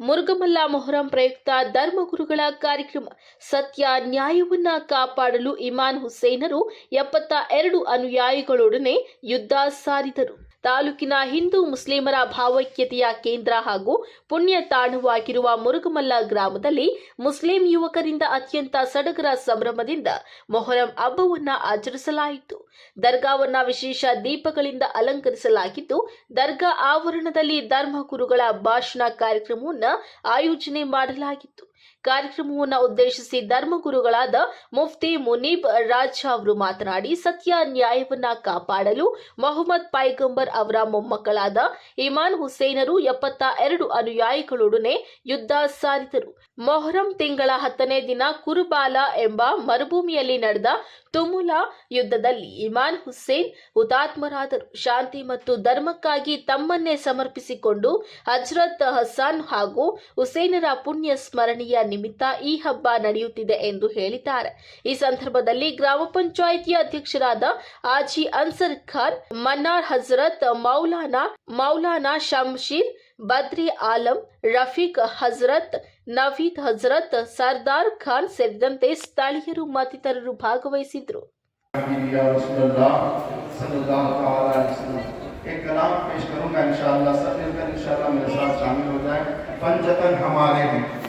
ಮುರುಗಮಲ್ಲ ಮೊಹರಂ ಪ್ರಯುಕ್ತ ಧರ್ಮಗುರುಗಳ ಕಾರ್ಯಕ್ರಮ. ಸತ್ಯ ನ್ಯಾಯವನ್ನ ಕಾಪಾಡಲು ಇಮಾನ್ ಹುಸೇನರು 72 ಅನುಯಾಯಿಗಳೊಡನೆ ಯುದ್ಧ ಸಾರಿದರು. ತಾಲೂಕಿನ ಹಿಂದೂ ಮುಸ್ಲಿಮರ ಭಾವೈಕ್ಯತೆಯ ಕೇಂದ್ರ ಹಾಗೂ ಪುಣ್ಯ ತಾಣವಾಗಿರುವ ಮುರುಗಮಲ್ಲ ಗ್ರಾಮದಲ್ಲಿ ಮುಸ್ಲಿಂ ಯುವಕರಿಂದ ಅತ್ಯಂತ ಸಡಗರ ಸಂಭ್ರಮದಿಂದ ಮೊಹರಂ ಹಬ್ಬವನ್ನು ಆಚರಿಸಲಾಯಿತು. ದರ್ಗಾವನ್ನ ವಿಶೇಷ ದೀಪಗಳಿಂದ ಅಲಂಕರಿಸಲಾಗಿದ್ದು, ದರ್ಗಾ ಆವರಣದಲ್ಲಿ ಧರ್ಮಗುರುಗಳ ಭಾಷಣ ಕಾರ್ಯಕ್ರಮವನ್ನು ಆಯೋಜನೆ ಮಾಡಲಾಗಿತ್ತು. ಕಾರ್ಯಕ್ರಮವನ್ನು ಉದ್ದೇಶಿಸಿ ಧರ್ಮಗುರುಗಳಾದ ಮುಫ್ತಿ ಮುನೀಬ್ ರಾಜ್ ಅವರು ಮಾತನಾಡಿ, ಸತ್ಯ ನ್ಯಾಯವನ್ನ ಕಾಪಾಡಲು ಮೊಹಮ್ಮದ್ ಪೈಗಂಬರ್ ಅವರ ಮೊಮ್ಮಕ್ಕಳಾದ ಇಮಾನ್ ಹುಸೇನರು 72 ಅನುಯಾಯಿಗಳೊಡನೆ ಯುದ್ಧ ಸಾರಿದರು. ಮೊಹರಂ ತಿಂಗಳ 10ನೇ ದಿನ ಕುರುಬಾಲ ಎಂಬ ಮರುಭೂಮಿಯಲ್ಲಿ ನಡೆದ ತುಮುಲ ಯುದ್ಧದಲ್ಲಿ ಇಮಾನ್ ಹುಸೇನ್ ಹುತಾತ್ಮರಾದರು. ಶಾಂತಿ ಮತ್ತು ಧರ್ಮಕ್ಕಾಗಿ ತಮ್ಮನ್ನೇ ಸಮರ್ಪಿಸಿಕೊಂಡು ಹಜರತ್ ಹಸನ್ ಹಾಗೂ ಹುಸೇನರ ಪುಣ್ಯ ಸ್ಮರಣೆಯ ನಿಮಿತ್ತ ಈ ಹಬ್ಬ ನಡೆಯುತ್ತಿದೆ ಎಂದು ಹೇಳಿದ್ದಾರೆ. ಈ ಸಂದರ್ಭದಲ್ಲಿ ಗ್ರಾಮ ಪಂಚಾಯಿತಿಯ ಅಧ್ಯಕ್ಷರಾದ ಆಜಿ ಅನ್ಸರ್ ಖಾನ್, ಮನ್ನಾರ್ ಹಜರತ್ ಮೌಲಾನಾ ಶಂಶೀರ್, ಬದ್ರಿ ಆಲಂ, ರಫೀಕ್ ಹಜರತ್, ನವೀದ್ ಹಜರತ್, ಸರ್ದಾರ್ ಖಾನ್ ಸೇರಿದಂತೆ ಸ್ಥಳೀಯರು ಮತ್ತಿತರರು ಭಾಗವಹಿಸಿದ್ರು. एक कलाम पेश करूंगा इंशाअल्लाह, सब मिलकर इंशाअल्लाह मेरे साथ शामिल हो जाए। पंजतन हमारे हैं